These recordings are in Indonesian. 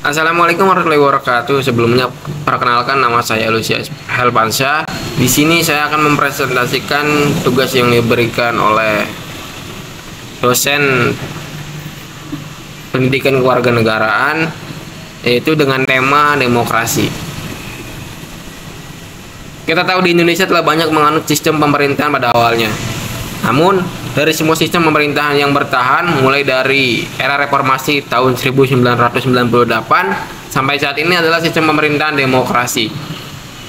Assalamualaikum warahmatullahi wabarakatuh. Sebelumnya perkenalkan, nama saya Lucius Helpansyah. Di sini saya akan mempresentasikan tugas yang diberikan oleh dosen pendidikan kewarganegaraan, yaitu dengan tema demokrasi. Kita tahu di Indonesia telah banyak menganut sistem pemerintahan pada awalnya. Namun, dari semua sistem pemerintahan yang bertahan, mulai dari era reformasi tahun 1998 sampai saat ini adalah sistem pemerintahan demokrasi.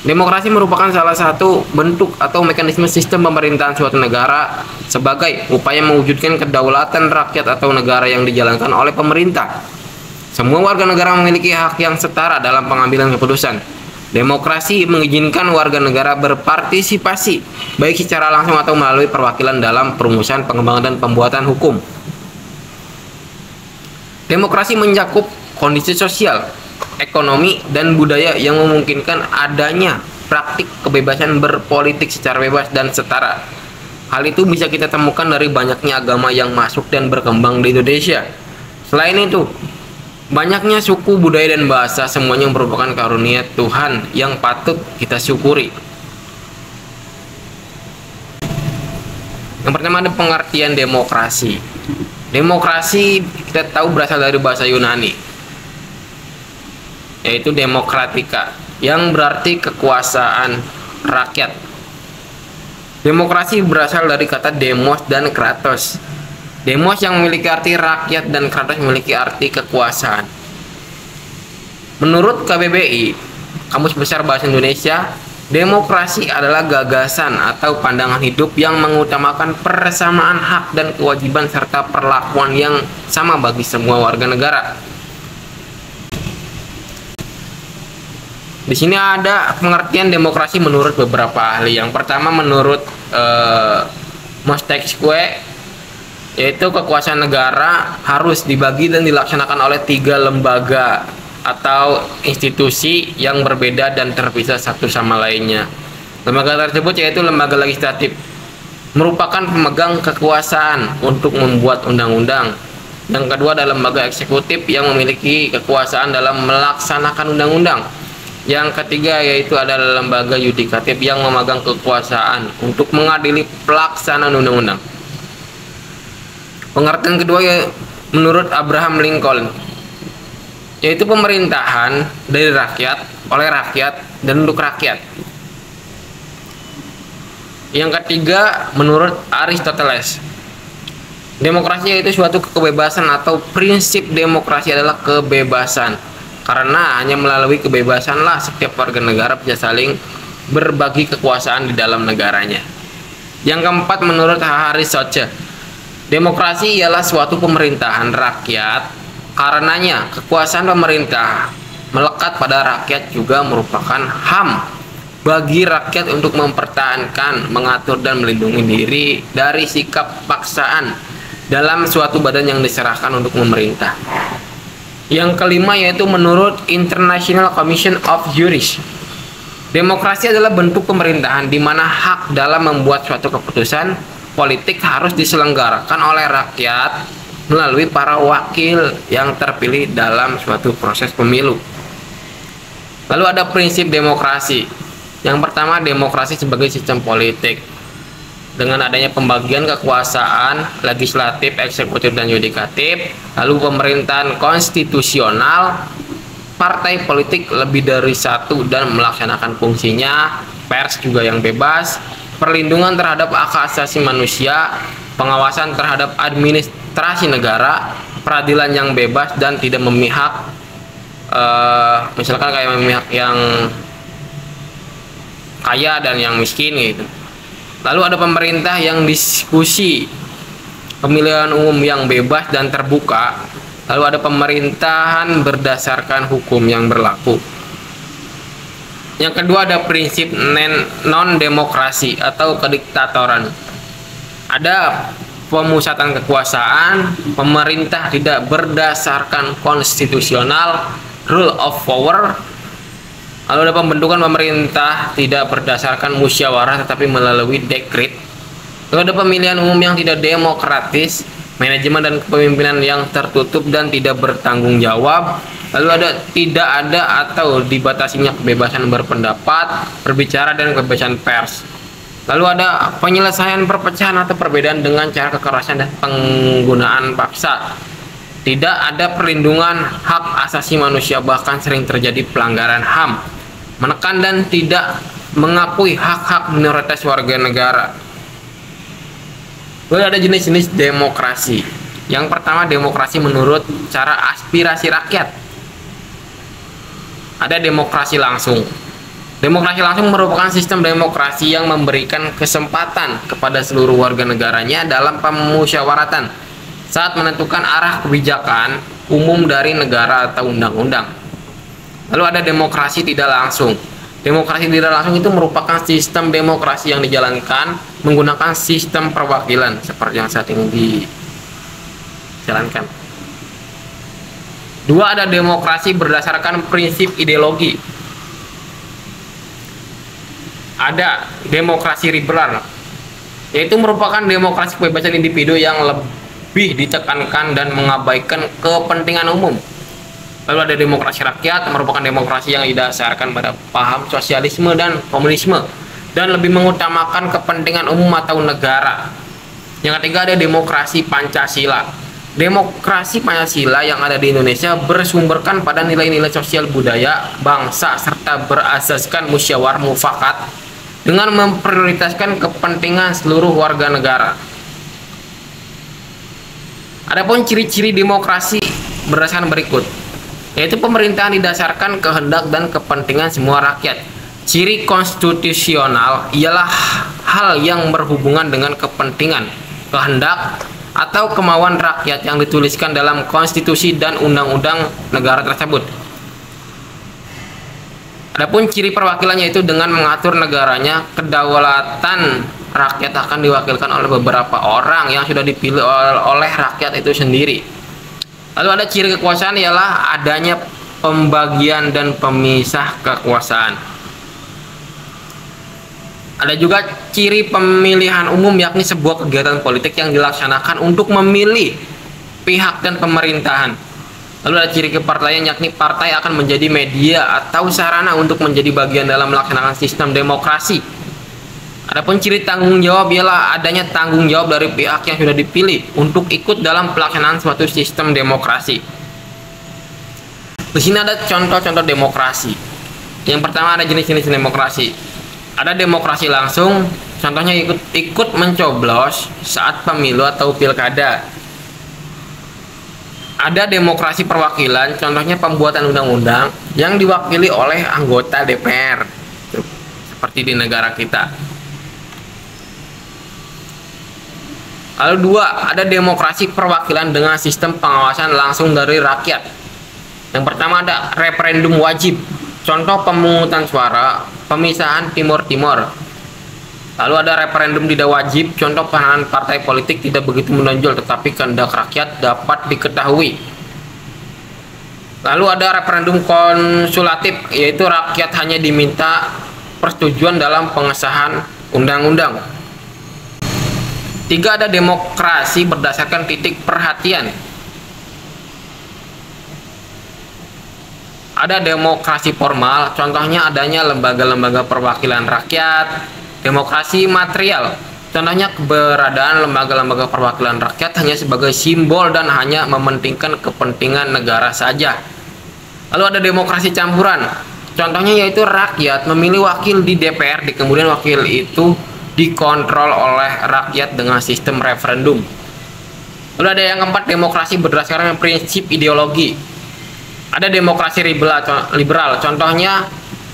Demokrasi merupakan salah satu bentuk atau mekanisme sistem pemerintahan suatu negara sebagai upaya mewujudkan kedaulatan rakyat atau negara yang dijalankan oleh pemerintah. Semua warga negara memiliki hak yang setara dalam pengambilan keputusan. Demokrasi mengizinkan warga negara berpartisipasi, baik secara langsung atau melalui perwakilan dalam perumusan, pengembangan, dan pembuatan hukum. Demokrasi mencakup kondisi sosial, ekonomi, dan budaya yang memungkinkan adanya praktik kebebasan berpolitik secara bebas dan setara. Hal itu bisa kita temukan dari banyaknya agama yang masuk dan berkembang di Indonesia. Selain itu, banyaknya suku, budaya, dan bahasa, semuanya merupakan karunia Tuhan yang patut kita syukuri. Yang pertama ada pengertian demokrasi. Demokrasi kita tahu berasal dari bahasa Yunani, yaitu demokratika, yang berarti kekuasaan rakyat. Demokrasi berasal dari kata demos dan kratos. Demos yang memiliki arti rakyat dan kratos memiliki arti kekuasaan. Menurut KBBI, Kamus Besar Bahasa Indonesia, demokrasi adalah gagasan atau pandangan hidup yang mengutamakan persamaan hak dan kewajiban serta perlakuan yang sama bagi semua warga negara. Di sini ada pengertian demokrasi menurut beberapa ahli. Yang pertama menurut Montesquieu, yaitu kekuasaan negara harus dibagi dan dilaksanakan oleh 3 lembaga atau institusi yang berbeda dan terpisah satu sama lainnya. Lembaga tersebut yaitu lembaga legislatif, merupakan pemegang kekuasaan untuk membuat undang-undang. Yang kedua adalah lembaga eksekutif yang memiliki kekuasaan dalam melaksanakan undang-undang. Yang ketiga yaitu adalah lembaga yudikatif yang memegang kekuasaan untuk mengadili pelaksanaan undang-undang. Pengertian kedua menurut Abraham Lincoln, yaitu pemerintahan dari rakyat, oleh rakyat, dan untuk rakyat. Yang ketiga menurut Aristoteles, demokrasi yaitu suatu kebebasan atau prinsip demokrasi adalah kebebasan, karena hanya melalui kebebasanlah setiap warga negara bisa saling berbagi kekuasaan di dalam negaranya. Yang keempat menurut Aristoteles, demokrasi ialah suatu pemerintahan rakyat, karenanya kekuasaan pemerintah melekat pada rakyat juga merupakan HAM bagi rakyat untuk mempertahankan, mengatur, dan melindungi diri dari sikap paksaan dalam suatu badan yang diserahkan untuk memerintah. Yang kelima yaitu menurut International Commission of Jurists, demokrasi adalah bentuk pemerintahan di mana hak dalam membuat suatu keputusan politik harus diselenggarakan oleh rakyat melalui para wakil yang terpilih dalam suatu proses pemilu. Lalu ada prinsip demokrasi. Yang pertama, demokrasi sebagai sistem politik. Dengan adanya pembagian kekuasaan legislatif, eksekutif, dan yudikatif, lalu pemerintahan konstitusional, partai politik lebih dari satu dan melaksanakan fungsinya, pers juga yang bebas, perlindungan terhadap hak asasi manusia, pengawasan terhadap administrasi negara, peradilan yang bebas dan tidak memihak, misalkan kayak memihak yang kaya dan yang miskin gitu. Lalu ada pemerintah yang diskusi, pemilihan umum yang bebas dan terbuka. Lalu ada pemerintahan berdasarkan hukum yang berlaku. Yang kedua ada prinsip non-demokrasi atau kediktatoran. Ada pemusatan kekuasaan, pemerintah tidak berdasarkan konstitusional, rule of power. Lalu ada pembentukan pemerintah tidak berdasarkan musyawarah tetapi melalui dekret. Lalu ada pemilihan umum yang tidak demokratis, manajemen dan kepemimpinan yang tertutup dan tidak bertanggung jawab. Lalu ada tidak ada atau dibatasinya kebebasan berpendapat, berbicara, dan kebebasan pers. Lalu ada penyelesaian perpecahan atau perbedaan dengan cara kekerasan dan penggunaan paksa. Tidak ada perlindungan hak asasi manusia, bahkan sering terjadi pelanggaran HAM. Menekan dan tidak mengakui hak-hak minoritas warga negara. Lalu ada jenis-jenis demokrasi. Yang pertama, demokrasi menurut cara aspirasi rakyat. Ada demokrasi langsung. Demokrasi langsung merupakan sistem demokrasi yang memberikan kesempatan kepada seluruh warga negaranya dalam pemusyawaratan saat menentukan arah kebijakan umum dari negara atau undang-undang. Lalu ada demokrasi tidak langsung. Demokrasi tidak langsung itu merupakan sistem demokrasi yang dijalankan menggunakan sistem perwakilan seperti yang saat ini dijalankan. Dua, ada demokrasi berdasarkan prinsip ideologi. Ada demokrasi liberal, yaitu merupakan demokrasi kebebasan individu yang lebih ditekankan dan mengabaikan kepentingan umum. Lalu ada demokrasi rakyat, merupakan demokrasi yang didasarkan pada paham sosialisme dan komunisme dan lebih mengutamakan kepentingan umum atau negara. Yang ketiga, ada demokrasi Pancasila. Demokrasi Pancasila yang ada di Indonesia bersumberkan pada nilai-nilai sosial budaya bangsa serta berasaskan musyawarah mufakat dengan memprioritaskan kepentingan seluruh warga negara. Adapun ciri-ciri demokrasi berdasarkan berikut, yaitu pemerintahan didasarkan kehendak dan kepentingan semua rakyat. Ciri konstitusional ialah hal yang berhubungan dengan kepentingan, kehendak, atau kemauan rakyat yang dituliskan dalam konstitusi dan undang-undang negara tersebut. Adapun ciri perwakilannya itu dengan mengatur negaranya, kedaulatan rakyat akan diwakilkan oleh beberapa orang yang sudah dipilih oleh rakyat itu sendiri. Lalu ada ciri kekuasaan ialah adanya pembagian dan pemisah kekuasaan. Ada juga ciri pemilihan umum, yakni sebuah kegiatan politik yang dilaksanakan untuk memilih pihak dan pemerintahan. Lalu ada ciri kepartaian, yakni partai akan menjadi media atau sarana untuk menjadi bagian dalam melaksanakan sistem demokrasi. Adapun ciri tanggung jawab ialah adanya tanggung jawab dari pihak yang sudah dipilih untuk ikut dalam pelaksanaan suatu sistem demokrasi. Di sini ada contoh-contoh demokrasi. Yang pertama, ada jenis-jenis demokrasi. Ada demokrasi langsung, contohnya ikut mencoblos saat pemilu atau pilkada. Ada demokrasi perwakilan, contohnya pembuatan undang-undang yang diwakili oleh anggota DPR, seperti di negara kita. Lalu dua, ada demokrasi perwakilan dengan sistem pengawasan langsung dari rakyat. Yang pertama, ada referendum wajib, contoh pemungutan suara pemisahan Timur Timur. Lalu ada referendum tidak wajib, contoh peranan partai politik tidak begitu menonjol tetapi kehendak rakyat dapat diketahui. Lalu ada referendum konsulatif, yaitu rakyat hanya diminta persetujuan dalam pengesahan undang-undang. Tiga, ada demokrasi berdasarkan titik perhatian. Ada demokrasi formal, contohnya adanya lembaga-lembaga perwakilan rakyat. Demokrasi material, contohnya keberadaan lembaga-lembaga perwakilan rakyat hanya sebagai simbol dan hanya mementingkan kepentingan negara saja. Lalu ada demokrasi campuran, contohnya yaitu rakyat memilih wakil di DPR, kemudian wakil itu dikontrol oleh rakyat dengan sistem referendum. Lalu ada yang keempat, demokrasi berdasarkan prinsip ideologi. Ada demokrasi liberal, contohnya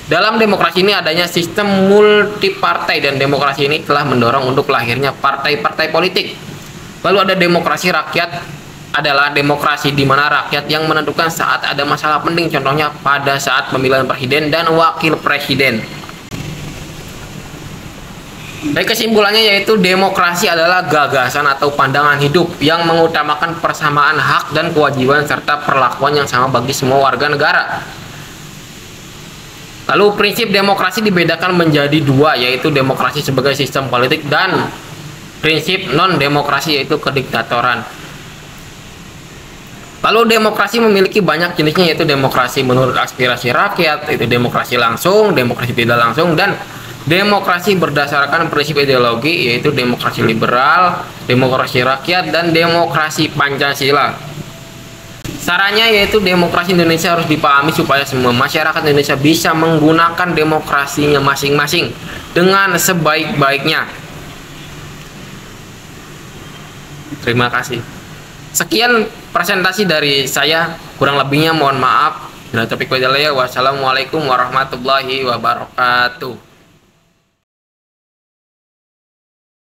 dalam demokrasi ini adanya sistem multipartai dan demokrasi ini telah mendorong untuk lahirnya partai-partai politik. Lalu ada demokrasi rakyat, adalah demokrasi di mana rakyat yang menentukan saat ada masalah penting, contohnya pada saat pemilihan presiden dan wakil presiden. Baik, kesimpulannya yaitu demokrasi adalah gagasan atau pandangan hidup yang mengutamakan persamaan hak dan kewajiban serta perlakuan yang sama bagi semua warga negara. Lalu prinsip demokrasi dibedakan menjadi dua, yaitu demokrasi sebagai sistem politik dan prinsip non-demokrasi, yaitu kediktatoran. Lalu demokrasi memiliki banyak jenisnya, yaitu demokrasi menurut aspirasi rakyat, itu demokrasi langsung, demokrasi tidak langsung, dan demokrasi berdasarkan prinsip ideologi, yaitu demokrasi liberal, demokrasi rakyat, dan demokrasi Pancasila. Sarannya yaitu demokrasi Indonesia harus dipahami supaya semua masyarakat Indonesia bisa menggunakan demokrasinya masing-masing dengan sebaik-baiknya. Terima kasih. Sekian presentasi dari saya, kurang lebihnya mohon maaf. Wassalamualaikum warahmatullahi wabarakatuh.